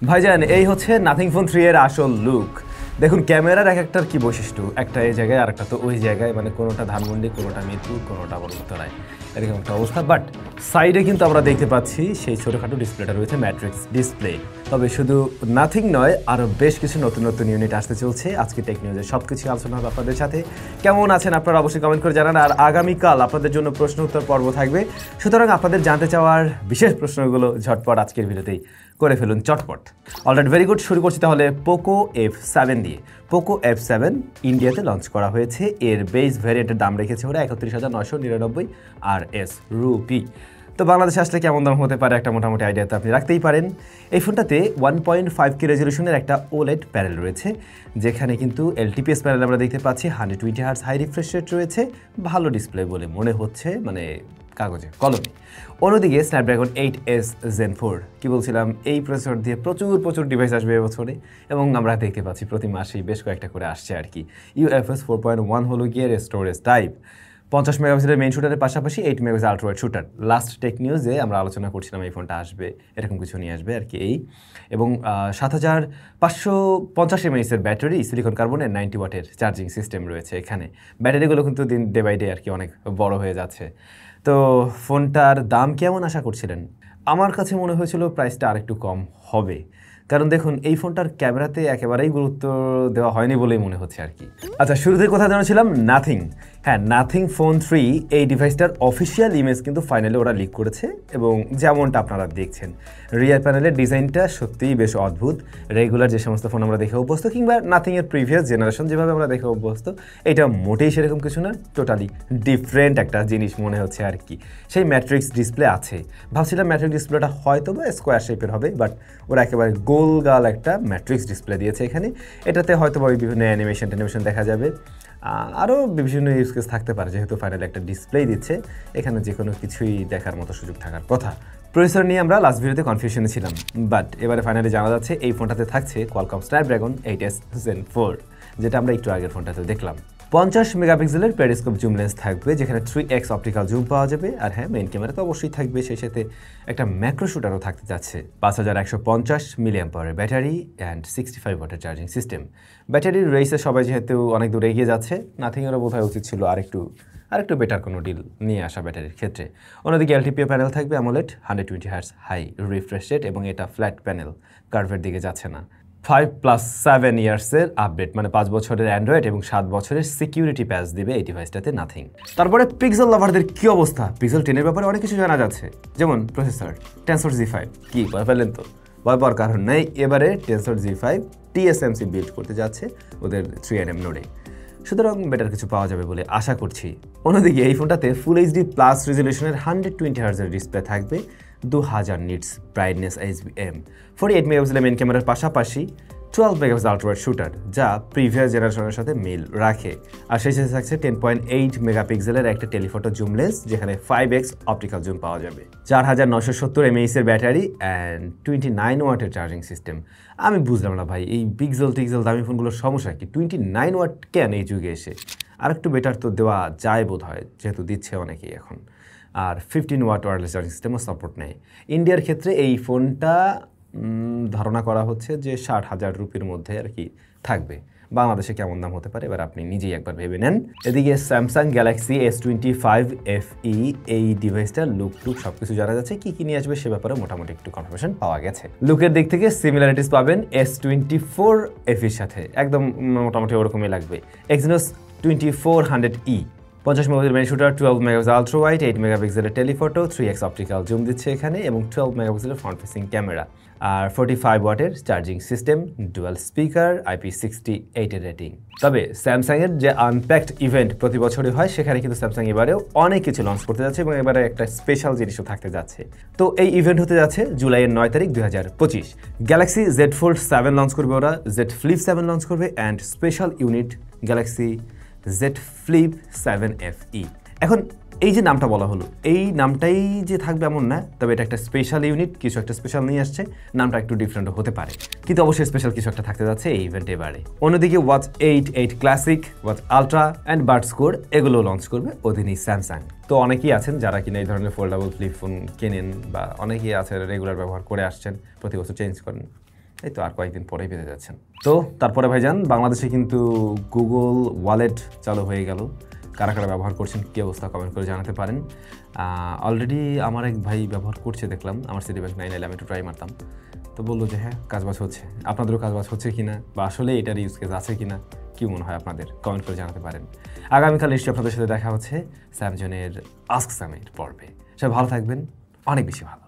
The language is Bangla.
ভাইজান এই হচ্ছে নাথিং ফোন 3 এর আসল লুক। দেখুন ক্যামেরার এক একটার কি বৈশিষ্ট্য, একটা এই জায়গায় আর একটা তো ওই জায়গায়, মানে কোনোটা ধানমন্ডি, কোনোটা মিরপুর, কোনোটা বড়তলায়, এরকম একটা অবস্থা। বাট সাইডে কিন্তু আমরা দেখতে পাচ্ছি সেই ছোটোখাটো ডিসপ্লেটা রয়েছে ম্যাট্রিক্স ডিসপ্লে। তবে শুধু নাথিং নয়, আরও বেশ কিছু নতুন নতুন ইউনিট আসতে চলছে। আজকে টেক নিউজে সব কিছু আলোচনা হবে আপনাদের সাথে। কেমন আছেন আপনারা অবশ্যই কমেন্ট করে জানান। আর আগামীকাল আপনাদের জন্য প্রশ্ন উত্তর পর্ব থাকবে, সুতরাং আপনাদের জানতে চাওয়ার বিশেষ প্রশ্নগুলো ঝটপট আজকের ভিডিওতেই করে ফেলুন চটপট। Alright, very good. শুরু করছি তাহলে পোকো F7 দিয়ে। পোকো F7 ইন্ডিয়াতে লঞ্চ করা হয়েছে। এর বেস ভ্যারিয়েন্টের দাম রেখেছে ওরা 31,999 RS রুপি। তো বাংলাদেশে আসলে কেমন দাম হতে পারে একটা মোটামুটি আইডিয়া তো আপনি রাখতেই পারেন। এই ফোনটাতে 1.5K রেজলিউশনের একটা ওলেড প্যানেল রয়েছে, যেখানে কিন্তু LTPS প্যানেল আমরা দেখতে পাচ্ছি। 120 হার্টজ হাই রিফ্রেশ রেট রয়েছে। ভালো ডিসপ্লে বলে মনে হচ্ছে, মানে কাগজে কলমে। অন্যদিকে স্ন্যাপড্রাগন 8S Gen 4, কি বলছিলাম, এই প্রসেসর দিয়ে প্রচুর ডিভাইস আসবে এবছরে, এবং আমরা দেখতে পাচ্ছি প্রতি মাসেই বেশ কয়েকটা করে আসছে আর কি। UFS 4.1 হলো গিয়ে স্টোরেজ টাইপ। 50 মেগাপিক্সেলের মেইন শুটারের পাশাপাশি 8 megapixel ultra wide shooter. Last tech নিউজে আমরা আলোচনা করছিলাম এই ফোনটা আসবে, এরকম কিছু নিয়ে আসবে আর কি এই। এবং 7550 mAh ব্যাটারি, সিলিকন কার্বনের 90 ওয়াটের চার্জিং সিস্টেম রয়েছে এখানে। ব্যাটারিগুলো কিন্তু ডে বাই ডে আর কি অনেক বড় হয়ে যাচ্ছে। তো ফোনটার দাম কেমন আশা করছিলেন? আমার কাছে মনে হয়েছিল প্রাইসটা আরেকটু কম হবে, কারণ দেখুন এই ফোনটার ক্যামেরাতে একেবারেই গুরুত্ব দেওয়া হয়নি বলেই মনে হচ্ছে আর কি। আচ্ছা, শুরুতে কথা জানাচ্ছিলাম নাথিং। হ্যাঁ, নাথিং ফোন 3 এই ডিভাইসটার অফিসিয়াল ইমেজ কিন্তু ফাইনালি ওরা লিক করেছে, এবং যেমনটা আপনারা দেখছেন রিয়ার প্যানেলের ডিজাইনটা সত্যিই বেশ অদ্ভুত। রেগুলার যে সমস্ত ফোন আমরা দেখে অভ্যস্ত, কিংবা নাথিংয়ের প্রিভিয়াস জেনারেশন যেভাবে আমরা দেখে অভ্যস্ত, এটা মোটেই সেরকম কিছু না, টোটালি ডিফারেন্ট একটা জিনিস মনে হচ্ছে আর কি। সেই ম্যাট্রিক্স ডিসপ্লে আছে, ভাবছিলাম ম্যাট্রিক্স ডিসপ্লেটা হয়তো বা স্কোয়ার শেপের হবে, বাট ওরা একেবারে গোলগাল একটা ম্যাট্রিক্স ডিসপ্লে দিয়েছে এখানে। এটাতে হয়তো বা বিভিন্ন অ্যানিমেশন দেখা যাবে, আরও বিভিন্ন ইউজ কেস থাকতে পারে, যেহেতু ফাইনালি একটা ডিসপ্লে দিচ্ছে, এখানে যে কোনো কিছুই দেখার মতো সুযোগ থাকার কথা। প্রসেসর নিয়ে আমরা লাস্ট ভিডিওতে কনফিউশনে ছিলাম, বাট এবারে ফাইনালি জানা যাচ্ছে এই ফোনটাতে থাকছে কোয়ালকম স্ন্যাপড্রাগন 8S Gen 4, যেটা আমরা একটু আগের ফোনটাতে দেখলাম। 50 মেগাপিক্সেলের পেরিস্কোপ জুম লেন্স থাকবে, যেখানে 3x অপটিক্যাল জুম পাওয়া যাবে। আর হ্যাঁ, মেইন ক্যামেরা তো অবশ্যই থাকবে, সেই সাথে একটা ম্যাক্রো শুটারও থাকতে যাচ্ছে। 5150 mAh ব্যাটারি অ্যান্ড 65 ওয়াটের চার্জিং সিস্টেম। ব্যাটারির রেসে সবাই যেহেতু অনেক দূরে এগিয়ে যাচ্ছে, নাথিংয়েরও বোধহয় উচিত ছিল আরেকটু বেটার কোনো ডিল নিয়ে আসা ব্যাটারির ক্ষেত্রে। অন্যদিকে LTPO প্যানেল থাকবে AMOLED 120 hertz high refresh rate, এবং এটা ফ্ল্যাট প্যানেল, কার্ভের দিকে যাচ্ছে না। 5+7 ইয়ার্সের আপডেট, মানে 5 বছরের অ্যান্ড্রয়েড এবং 7 বছরের সিকিউরিটি প্যাচ দেবে এই ডিভাইসটাতে নাথিং। তারপরে পিক্সেল লাভারদের কি অবস্থা? পিক্সেল 10 এর ব্যাপারে অনেক কিছু জানা যাচ্ছে, যেমন প্রসেসর Tensor G5। কি ভয় পেলেন তো? ভয় পাওয়ার কারণ নেই, এবারে Tensor G5 TSMC বিল্ড করতে যাচ্ছে ওদের 3nm নোডে, সুতরাং বেটার কিছু পাওয়া যাবে বলে আশা করছি। অন্যদিকে এই ফোনটাতে ফুল HD প্লাস রেজলিউশনের 120 হার্টজের ডিসপ্লে থাকবে, 2000 নিটস ব্রাইটনেস HBM, 48 মেগাপিক্সেলের মেইন ক্যামেরার পাশাপাশি 12 মেগাপিক্সেল আল্ট্রা ওয়াইড শুটার, যা প্রিভিয়াস জেনারেশনের সাথে মিল রাখে। আর সেই সাথে থাকছে 10.8 মেগাপিক্সেলের একটা টেলিফটো জুম লেন্স, যেখানে 5x অপটিক্যাল জুম পাওয়া যাবে। 4970 mAh ব্যাটারি অ্যান্ড 29 ওয়াটের চার্জিং সিস্টেম। আমি বুঝলাম না ভাই, এই পিক্সেল দামি ফোনগুলোর সমস্যা কি? 29 ওয়াট কেন এই যুগে এসে? আর একটু বেটার তো দেওয়া যায় বোধ হয়, যেহেতু দিচ্ছে অনেকেই এখন। আর 15 ওয়াট ওয়্যারলেস চার্জিং সিস্টেমও সাপোর্ট নেয়। ইন্ডিয়ার ক্ষেত্রে এই ফোনটা ধারণা করা হচ্ছে যে 60,000 রুপির মধ্যে আর কি থাকবে। বাংলাদেশে কেমন দাম হতে পারে এবার আপনি নিজেই একবার ভেবে নেন। এদিকে স্যামসাং গ্যালাক্সি S25 FE এই ডিভাইসটার লুক সব কিছু জানা যাচ্ছে। কি নিয়ে আসবে সে ব্যাপারে মোটামুটি একটু কনফার্মেশন পাওয়া গেছে। লুকের দিক থেকে সিমিলারিটিস পাবেন S24 FEর সাথে, একদম মোটামুটি ওরকমই লাগবে। Exynos 2400E, 50 মেগাপিক্সেলের main shooter, 12 megapixel ultra wide, 8 মেগাপিক্সেলের টেলিফটো, 3x অপটিক্যাল জুম দিচ্ছে এখানে, এবং 12 মেগাপিক্সেলের ফ্রন্ট ফেসিং ক্যামেরা, আর 45 ওয়াটের charging system, dual speaker, IP68 এর রেটিং। তবে স্যামসাংয়ের যে আনপ্যাকড ইভেন্ট প্রতি বছরই হয়, সেখানে কিন্তু স্যামসাং এবারেও অনেক কিছু লঞ্চ করতে যাচ্ছে, এবং এবারে একটা স্পেশাল জিনিসও থাকতে যাচ্ছে। তো এই ইভেন্ট হতে যাচ্ছে জুলাইয়ের 9 তারিখ 2025। গ্যালাক্সি Z Fold 7 লঞ্চ করবে ওরা, Z Flip 7 লঞ্চ করবে, and special unit Galaxy Z Flip 7 FE। এখন এই যে নামটা বলা হলো, এই নামটাই যে থাকবে এমন না, তবে এটা একটা স্পেশাল ইউনিট, কিছু একটা স্পেশাল নিয়ে আসছে, নামটা একটু ডিফারেন্ট হতে পারে, কিন্তু অবশ্যই স্পেশাল কিছু একটা থাকতে যাচ্ছে এই ইভেন্টে এবারে। অন্যদিকে watch 8 classic, watch ultra and Buds code এগুলো লঞ্চ করবে অধীনেই স্যামসাং। তো অনেকেই আছেন যারা কিনা এই ধরনের ফোল্ডেবল ফ্লিপ ফোন কেনেন, বা অনেকেই আছে রেগুলার ব্যবহার করে আসছেন, প্রতি বছর চেঞ্জ করেন। এই তো আর কয়েকদিন পরেই পেতে যাচ্ছেন। তো তারপরে ভাইজান বাংলাদেশে কিন্তু গুগল ওয়ালেট চালু হয়ে গেল। কারা কারা ব্যবহার করছেন, কী অবস্থা, কমেন্ট করে জানাতে পারেন। অলরেডি আমার এক ভাই ব্যবহার করছে দেখলাম, আমার সিটিব্যাংক 9 এলে আমি একটু ট্রাই মারতাম, তো বললো যে হ্যাঁ কাজবাজ হচ্ছে। আপনাদেরও কাজবাজ হচ্ছে কিনা, বা আসলে এটার ইউজ কেস আছে কিনা, কী মনে হয় আপনাদের, কমেন্ট করে জানাতে পারেন। আগামীকাল নিশ্চয়ই আপনাদের সাথে দেখা হচ্ছে স্যামজনের আস্ক স্যামের পর্বে। সবাই ভালো থাকবেন, অনেক বেশি ভালো।